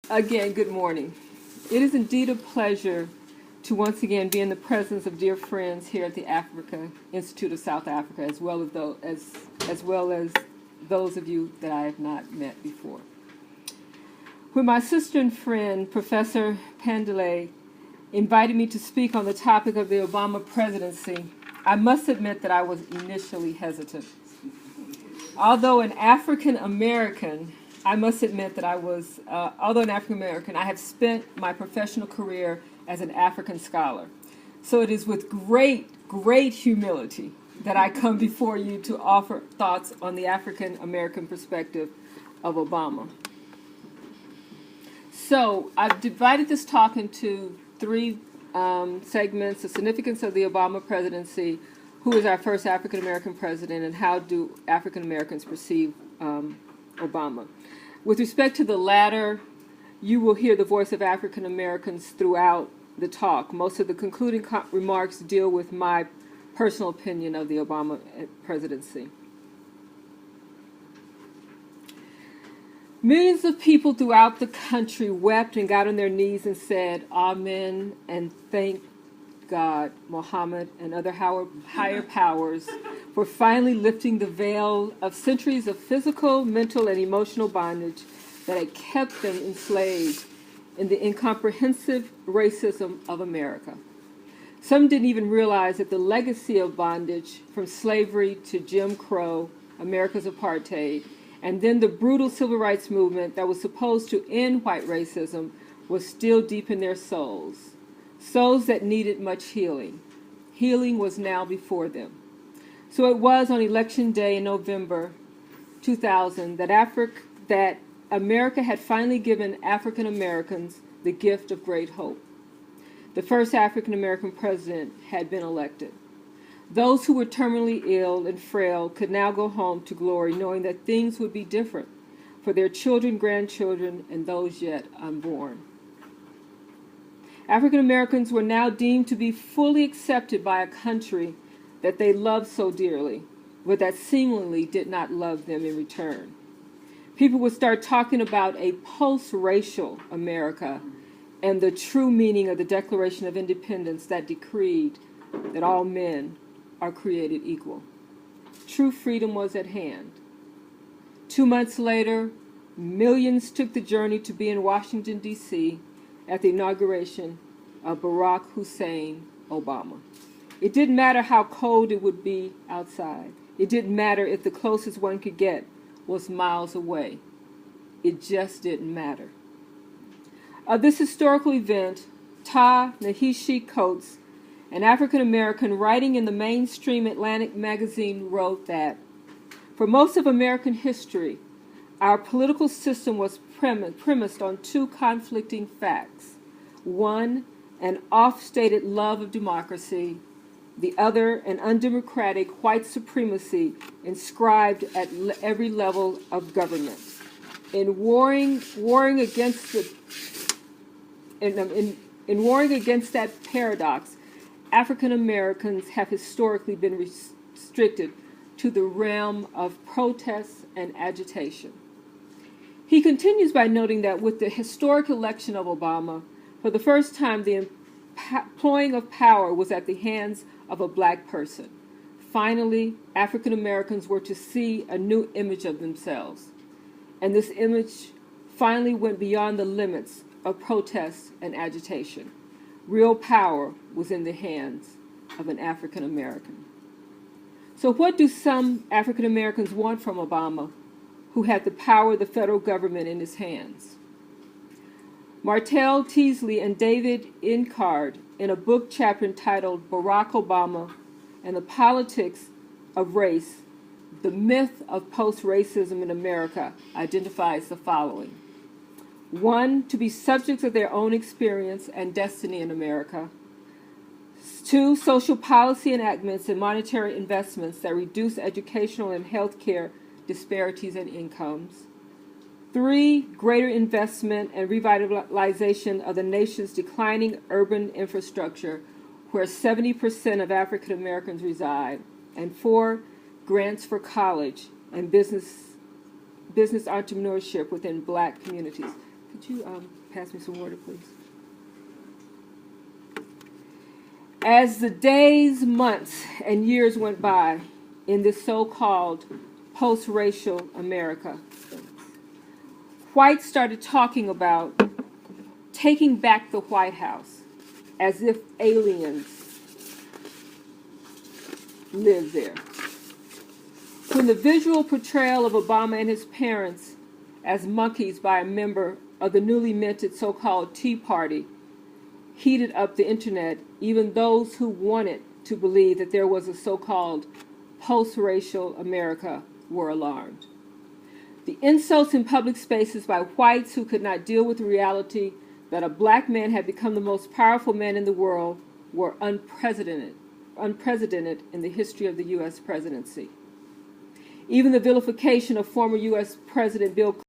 Again, good morning. It is indeed a pleasure to once again be in the presence of dear friends here at the Africa Institute of South Africa, as well as those of you that I have not met before. When my sister and friend, Professor Pandele, invited me to speak on the topic of the Obama presidency, I must admit that I was initially hesitant. Although an African American, I must admit that although an African American, I have spent my professional career as an African scholar. So it is with great humility that I come before you to offer thoughts on the African American perspective of Obama. So I've divided this talk into three segments: the significance of the Obama presidency, who is our first African American president, and how do African Americans perceive Obama. With respect to the latter, you will hear the voice of African Americans throughout the talk. Most of the concluding remarks deal with my personal opinion of the Obama presidency. Millions of people throughout the country wept and got on their knees and said, "Amen," and thank God, Muhammad, and other higher powers for finally lifting the veil of centuries of physical, mental, and emotional bondage that had kept them enslaved in the incomprehensive racism of America. Some didn't even realize that the legacy of bondage, from slavery to Jim Crow, America's apartheid, and then the brutal civil rights movement that was supposed to end white racism, was still deep in their souls. Souls that needed much healing. Healing was now before them. So it was on Election Day in November 2000 that America had finally given African Americans the gift of great hope. The first African American president had been elected. Those who were terminally ill and frail could now go home to glory, knowing that things would be different for their children, grandchildren, and those yet unborn. African Americans were now deemed to be fully accepted by a country that they loved so dearly, but that seemingly did not love them in return. People would start talking about a post-racial America and the true meaning of the Declaration of Independence that decreed that all men are created equal. True freedom was at hand. 2 months later, millions took the journey to be in Washington, D.C., at the inauguration of Barack Hussein Obama. It didn't matter how cold it would be outside. It didn't matter if the closest one could get was miles away. It just didn't matter. Of this historical event, Ta-Nehisi Coates, an African American writing in the mainstream Atlantic magazine, wrote that, "For most of American history, our political system was premised on two conflicting facts. One, an oft-stated love of democracy. The other, an undemocratic white supremacy inscribed at every level of government. In warring against that paradox, African Americans have historically been restricted to the realm of protest and agitation." He continues by noting that with the historic election of Obama, for the first time the employing of power was at the hands of a black person. Finally, African Americans were to see a new image of themselves. And this image finally went beyond the limits of protest and agitation. Real power was in the hands of an African American. So what do some African Americans want from Obama, who had the power of the federal government in his hands? Martell Teasley and David Incard, in a book chapter entitled Barack Obama and the Politics of Race, the Myth of Post-Racism in America, identifies the following. 1, to be subjects of their own experience and destiny in America. 2, social policy enactments and monetary investments that reduce educational and health care disparities in incomes. 3, greater investment and revitalization of the nation's declining urban infrastructure, where 70% of African Americans reside. And 4, grants for college and business entrepreneurship within black communities. Could you pass me some water, please? As the days, months, and years went by in this so-called post-racial America, whites started talking about taking back the White House as if aliens lived there. When the visual portrayal of Obama and his parents as monkeys by a member of the newly minted so-called Tea Party heated up the internet, even those who wanted to believe that there was a so-called post-racial America were alarmed. The insults in public spaces by whites who could not deal with the reality that a black man had become the most powerful man in the world were unprecedented in the history of the U.S. presidency. Even the vilification of former U.S. President Bill